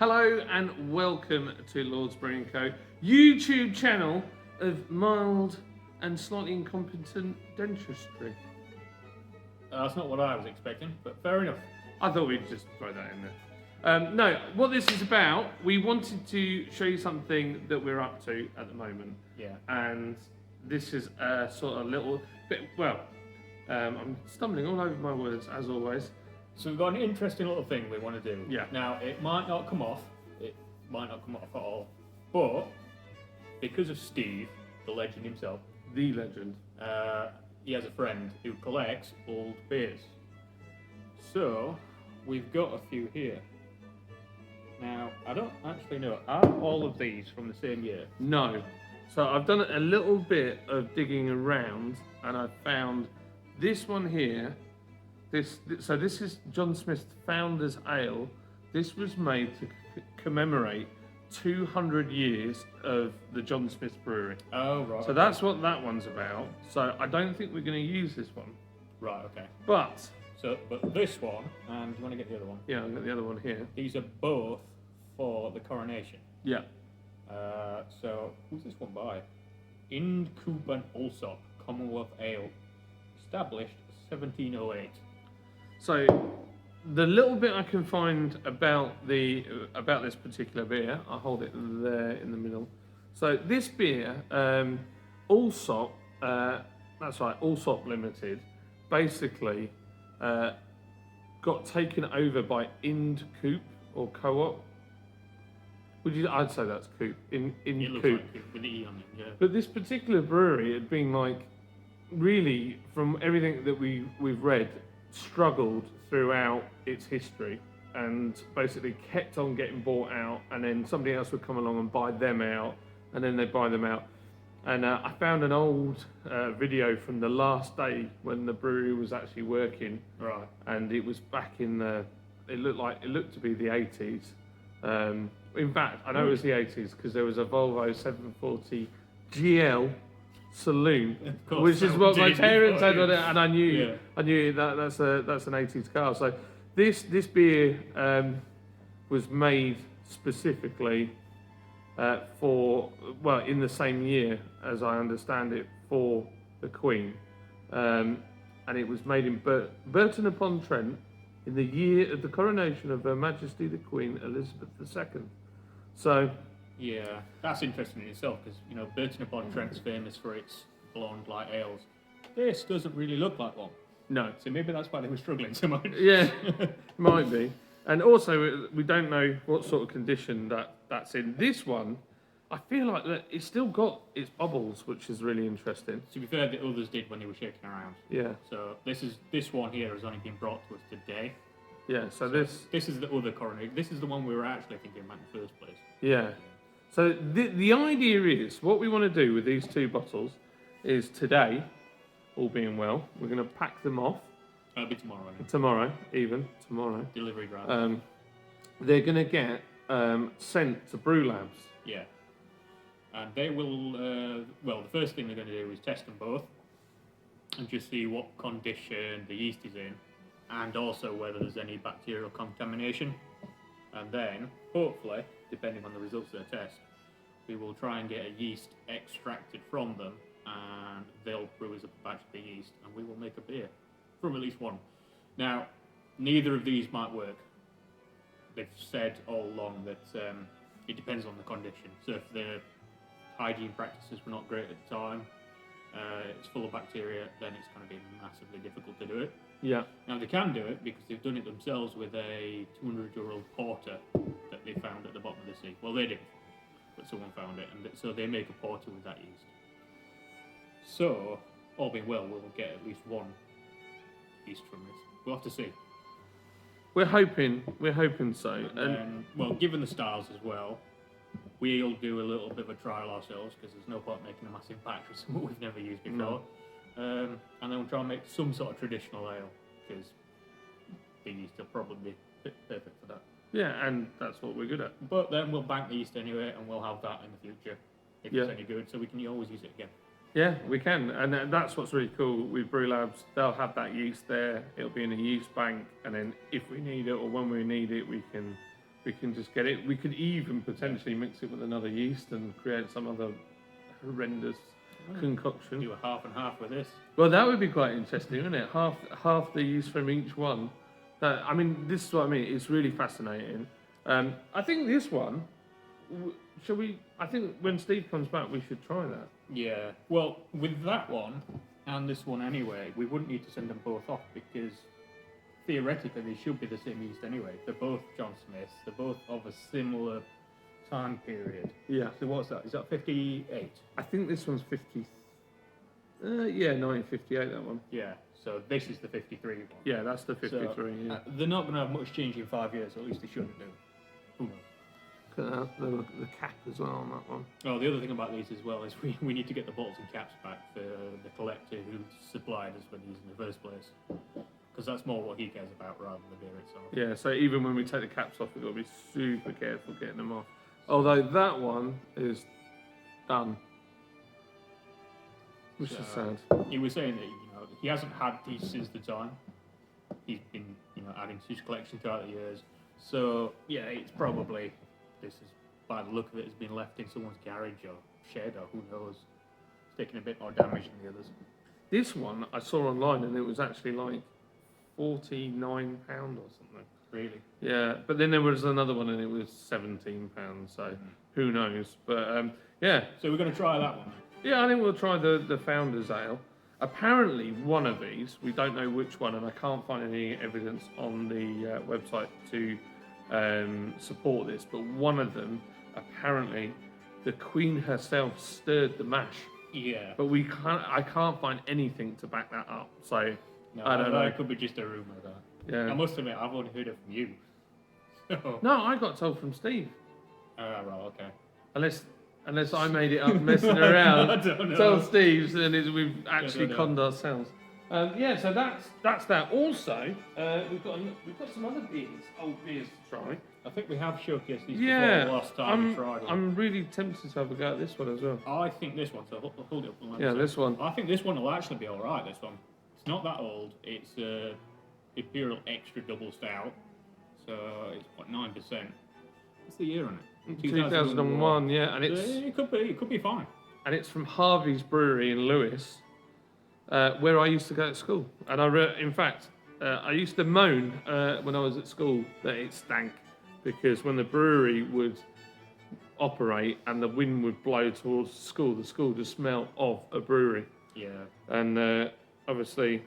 Hello and welcome to Lord's Brewing Co. YouTube channel of mild and slightly incompetent dentistry. That's not what I was expecting, but fair enough. I thought we'd just throw that in there. No, what this is about, we wanted to show you something that we're up to at the moment. Yeah. And this is a sort of little bit, I'm stumbling all over my words as always. So we've got an interesting little thing we want to do. Yeah. Now, it might not come off. It might not come off at all. But because of Steve, the legend himself, The legend. he has a friend who collects old beers. So we've got a few here. Now, I don't actually know. Are all of these from the same year? No. So I've done a little bit of digging around and I found this one here. This is John Smiths Founders Ale. This was made to commemorate 200 years of the John Smiths Brewery. Oh, right. So that's what that one's about. So I don't think we're going to use this one. Right, okay. But this one, and do you want to get the other one? yeah, I've got the other one here. These are both for the coronation. Yeah. So who's this one by? Ind Coope Allsopp, Commonwealth Ale, established 1708. So the little bit I can find about this particular beer, I'll hold it there in the middle. So this beer, Allsopp, that's right, Allsopp Limited, basically got taken over by Ind Coope or Co-op. I'd say that's Coope. In It looks Coope. like Coope with the E on it, yeah. But this particular brewery had been really, from everything that we've read, struggled throughout its history and basically kept on getting bought out, and then somebody else would come along and buy them out, and then they'd buy them out. And I found an old video from the last day when the brewery was actually working. Right. And it was back in it looked to be the 80s. In fact, I know it was the 80s because there was a Volvo 740 GL saloon, which is what my parents had on it, and I knew that's an 80s car. So this beer was made specifically in the same year, as I understand it, for the Queen, and it was made in Burton upon Trent in the year of the coronation of Her Majesty the Queen Elizabeth II. So yeah, that's interesting in itself because Burton upon Trent's famous for its blonde light ales. This doesn't really look like one. no, So maybe that's why they were struggling so much. yeah, might be. And also, we don't know what sort of condition that's in. This one, I feel like that it's still got its bubbles, which is really interesting. To be fair, the others did when they were shaking around. Yeah, So this one here has only been brought to us today. yeah. So this, This is the other coronation. This is the one we were actually thinking about in the first place. yeah. So the idea is, what we want to do with these two bottles is today, all being well, we're going to pack them off. It'll be tomorrow, I think. Tomorrow. Delivery drive. They're going to get sent to Brewlabs. Yeah. And they will, the first thing they're going to do is test them both and just see what condition the yeast is in and also whether there's any bacterial contamination. And then, hopefully, depending on the results of their test, we will try and get a yeast extracted from them and they'll brew us up a batch of the yeast and we will make a beer from at least one. Now, neither of these might work. They've said all along that it depends on the condition. So if the hygiene practices were not great at the time, it's full of bacteria, then it's going to be massively difficult to do it. Yeah. Now they can do it because they've done it themselves with a 200-year-old porter that they found at the bottom of the sea. Well, they did, but someone found it, and so they make a porter with that yeast. So, all being well, we'll get at least one yeast from this. We'll have to see. We're hoping so. And given the styles as well, we'll do a little bit of a trial ourselves because there's no point making a massive batch of something we've never used before. No. And then we'll try and make some sort of traditional ale because the yeast will probably be perfect for that. Yeah, and that's what we're good at. But then we'll bank the yeast anyway and we'll have that in the future if it's any good, so we can always use it again. Yeah, we can, and that's what's really cool with Brewlabs. They'll have that yeast there. It'll be in a yeast bank, and then if we need it or when we need it, we can we can just get it. We could even potentially mix it with another yeast and create some other horrendous concoction. Do a half and half with this. Well, that would be quite interesting, wouldn't it? Half the yeast from each one. I mean, this is what I mean. It's really fascinating. I think this one, shall we? I think when Steve comes back, we should try that. Yeah. Well, with that one and this one anyway, we wouldn't need to send them both off because theoretically they should be the same yeast anyway. They're both John Smiths. They're both of a similar time period. Yeah. So what's that? Is that 58? I think this one's 50. Yeah, 1958. That one. Yeah. So this is the 53 one. Yeah, that's the 53. So, yeah. They're not going to have much change in 5 years, or at least they shouldn't do. Who knows? The cap as well on that one. Oh, the other thing about these as well is we need to get the bottles and caps back for the collector who supplied us with these in the first place. Because that's more what he cares about rather than the beer itself. Yeah, so even when we take the caps off, we've got to be super careful getting them off. Although that one is done. Which is sad. He was saying that he hasn't had these since the time. He's been adding to his collection throughout the years. So yeah, it's probably this is by the look of it has been left in someone's garage or shed or who knows. It's taking a bit more damage than the others. This one I saw online and it was actually like £49 or something. Really? Yeah, but then there was another one and it was £17. So who knows? But yeah. So we're going to try that one. Yeah, I think we'll try the Founder's Ale. Apparently, one of these, we don't know which one, and I can't find any evidence on the website to support this, but one of them, apparently, the Queen herself stirred the mash. Yeah. But I can't find anything to back that up, so No, I don't know. It could be just a rumour, that. Yeah. I must admit, I've only heard it from you. So. No, I got told from Steve. Right, okay. Unless I made it up messing around. I don't know. Tell Steve, and we've actually conned ourselves. Yeah, so that's that. Also, we've got some other old beers to try. I think we have showcased these Yeah, before the last time we tried them. I'm really tempted to have a go at this one as well. I think this one, so hold it up. Yeah, this one. I think this one will actually be alright, this one. It's not that old. It's Imperial Extra Double Stout. So it's what, 9%. What's the year on it? 2001, yeah, and it could be fine. And it's from Harvey's Brewery in Lewis, where I used to go to school. And I used to moan when I was at school that it stank, because when the brewery would operate and the wind would blow towards the school just smelled of a brewery. Yeah. And obviously,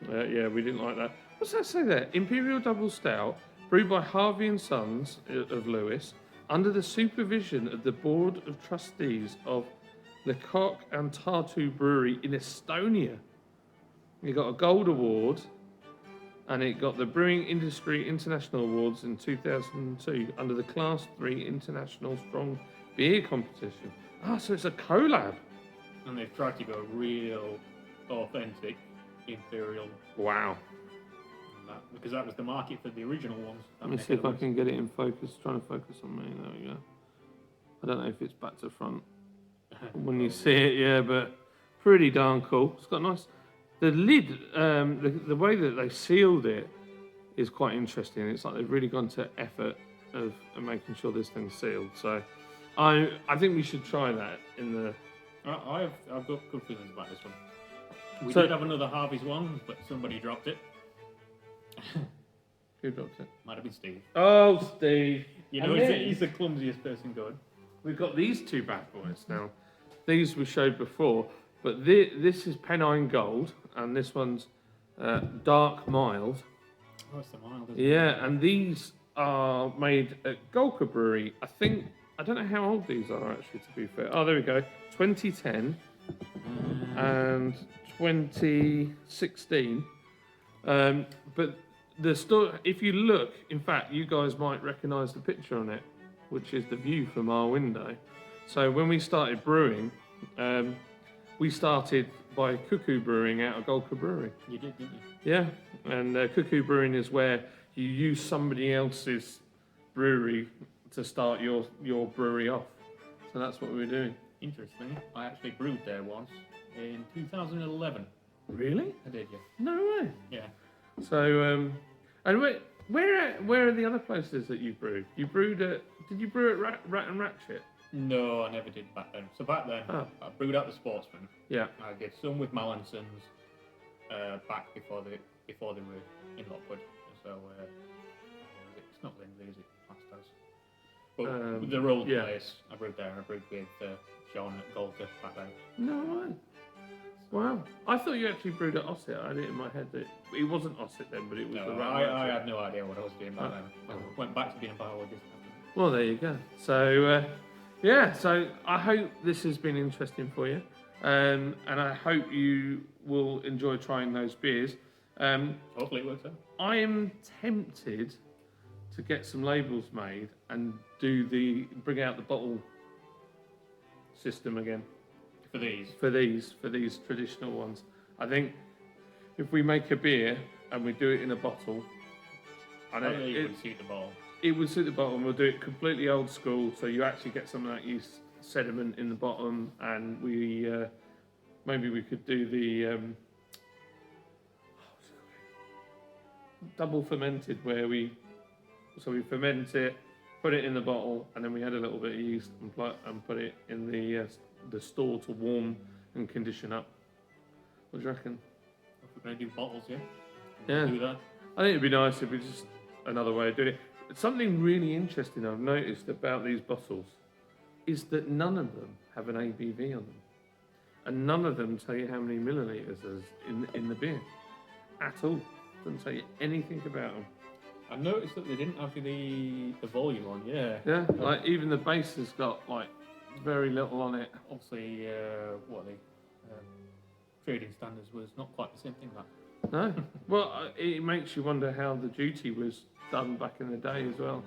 yeah, we didn't like that. What's that say there? Imperial Double Stout, brewed by Harvey and Sons of Lewis, under the supervision of the Board of Trustees of Lecoq and Tartu Brewery in Estonia. It got a gold award, and it got the Brewing Industry International Awards in 2002 under the Class 3 International Strong Beer Competition. So it's a collab. And they've tried to go real authentic Imperial. Wow. Because that was the market for the original ones. Let me see if I can get it in focus. Trying to focus on me. There we go. I don't know if it's back to front when you see it, yeah, but pretty darn cool. It's got nice. The lid, the way that they sealed it is quite interesting. It's like they've really gone to effort of making sure this thing's sealed. So I think we should try that in the. I've got good feelings about this one. We did have another Harvey's one, but somebody dropped it. Who dropped it? Might have been Steve. Oh, Steve. He's the clumsiest person going. We've got these two bad boys now. These we showed before, but this is Pennine Gold, and this one's Dark Mild. Oh, it's the mild, isn't it? Yeah, and these are made at Golka Brewery. I don't know how old these are actually, to be fair. Oh, there we go. 2010 and 2016. But the store, if you look, in fact, you guys might recognise the picture on it, which is the view from our window. So when we started brewing, we started by Cuckoo Brewing out of Golka Brewery. You did, didn't you? Yeah, and Cuckoo Brewing is where you use somebody else's brewery to start your brewery off. So that's what we were doing. Interesting. I actually brewed there once in 2011. Really? I did, yeah. No way. Yeah. So, anyway, Where are the other places that you brewed? You brewed at... Did you brew at Rat and Ratchet? No, I never did back then. So back then, I brewed out the Sportsman. Yeah. I did some with Mallinsons back before they were in Lockwood. So it's not Lindley, is it? Masters. But the road place, I brewed there. I brewed with Sean at Golter back then. No way. Wow. I thought you actually brewed at Ossett. I had it in my head that it wasn't Ossett then, but it was the Rat and Ratchet. I had no idea what I was doing back then. I went back to being a biologist. Well, there you go. So, so I hope this has been interesting for you. And I hope you will enjoy trying those beers. Hopefully it works out. I am tempted to get some labels made and bring out the bottle system again. For these traditional ones. I think if we make a beer and we do it in a bottle, it would suit the bottle. It would suit the bottle, and we'll do it completely old school, so you actually get some of that yeast sediment in the bottom, and we maybe we could do the double fermented, where we ferment it, put it in the bottle, and then we add a little bit of yeast and put it in the store to warm and condition up. What do you reckon? If we're going to do bottles, yeah? Yeah. Do that. I think it'd be nice if we just another way of doing it. Something really interesting I've noticed about these bottles is that none of them have an ABV on them. And none of them tell you how many millilitres there's in the beer. At all. Doesn't tell you anything about them. I noticed that they didn't have the volume on, yeah. Yeah, like even the base has got like very little on it. Obviously, trading standards was not quite the same thing that. No. Well, it makes you wonder how the duty was done back in the day as well.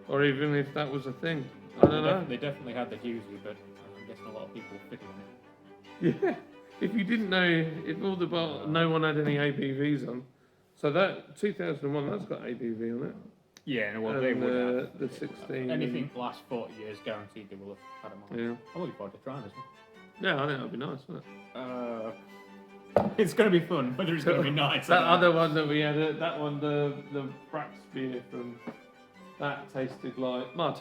Or even if that was a thing. I don't know. They definitely had the duty, but I'm guessing a lot of people fitted on it. Yeah. If you didn't know, if all the no one had any ABVs on. So that 2001, that's got ABV on it. Yeah, well, they would have. The 16. Anything last 40 years, guaranteed they will have had them on. Yeah. I'm looking forward to trying this one. Yeah, I think that'd be nice, wouldn't it? It's going to be fun, whether it's going to be nice. That other one that we had, that one, the Brax beer from, that tasted like mud.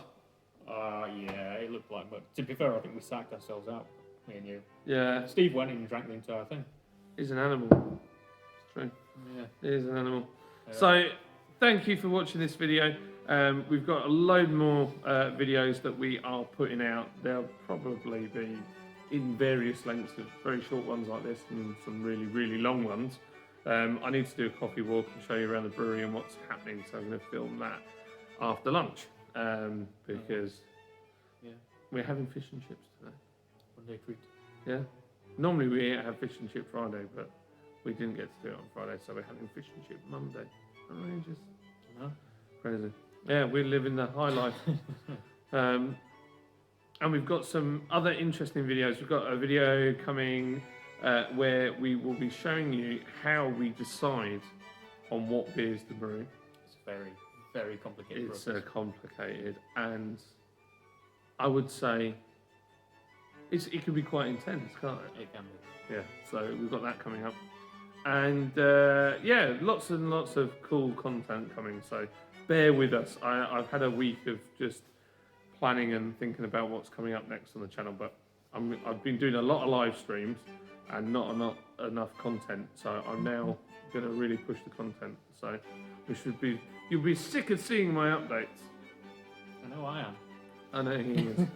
Yeah, it looked like mud. To be fair, I think we sacked ourselves out, me and you. Yeah. Steve went in and drank the entire thing. He's an animal. It's true. Yeah. He is an animal. Yeah. So, thank you for watching this video. We've got a load more videos that we are putting out. They'll probably be in various lengths, of very short ones like this and some really, really long ones. I need to do a coffee walk and show you around the brewery and what's happening, so I'm going to film that after lunch because we're having fish and chips today. One day treat. Yeah. Normally we have fish and chip Friday, but we didn't get to do it on Friday, so we're having fish and chip Monday. Outrageous. No. Crazy. Yeah, we're living the high life. And we've got some other interesting videos. We've got a video coming where we will be showing you how we decide on what beers to brew. It's very, very complicated. It's complicated, and I would say it can be quite intense, can't it? It can be. Yeah, so we've got that coming up. And lots and lots of cool content coming, so bear with us. I've had a week of just planning and thinking about what's coming up next on the channel, but I've been doing a lot of live streams and not enough content, so I'm now going to really push the content. So you'll be sick of seeing my updates. I know I am. I know he is.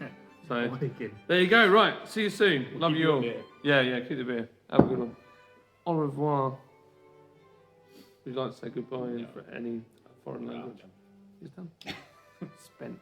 So there you go. Right, see you soon. Love you all. Yeah, keep the beer. Have a good one. Au revoir. Would you like to say goodbye in any foreign language? He's done. Spent.